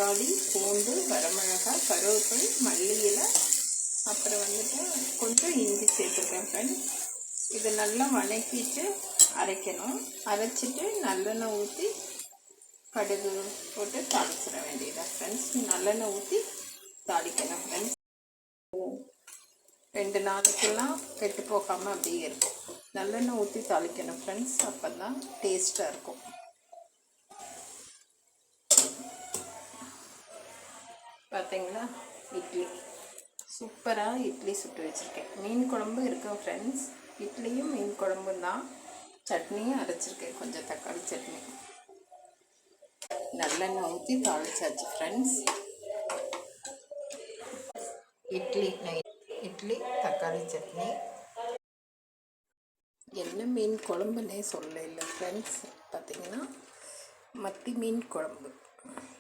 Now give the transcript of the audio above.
தக்காளி, பூண்டு, வரமிளகாய், கருவேப்பிலை, மல்லி இலை, அப்புறம் வந்துட்டு கொஞ்சம் இஞ்சி சேர்த்துருக்கேன் ஃப்ரெண்ட்ஸ். இதை நல்லா வதக்கிட்டு அரைக்கணும். அரைச்சிட்டு நல்லெண்ணெய் ஊற்றி கடுகு போட்டு தாளிச்சிட வேண்டியதான் ஃப்ரெண்ட்ஸ். நல்லெண்ணெய் ஊற்றி தாளிக்கணும் ஃப்ரெண்ட்ஸ். 2 நாளைக்கெல்லாம் கெட்டு போகாமல் அப்படியே இருக்கும். நல்லெண்ணெய் ஊற்றி தாளிக்கணும் ஃப்ரெண்ட்ஸ். அப்போ தான் டேஸ்ட்டாக இருக்கும். பார்த்தீங்களா, இட்லி சூப்பராக இட்லி சுட்டு வச்சுருக்கேன். மீன் குழம்பு இருக்கேன் ஃப்ரெண்ட்ஸ். இட்லியும் மீன் குழம்பும் தான். சட்னியும் அரைச்சிருக்கேன், கொஞ்சம் தக்காளி சட்னி. நல்லெண்ணெய் ஊற்றி தாளிச்சாச்சு ஃப்ரெண்ட்ஸ். இட்லி தக்காளி சட்னி. என்ன மீன் குழம்புன்னே சொல்ல இல்லை ஃப்ரெண்ட்ஸ். பார்த்திங்கன்னா மத்தி மீன் குழம்பு.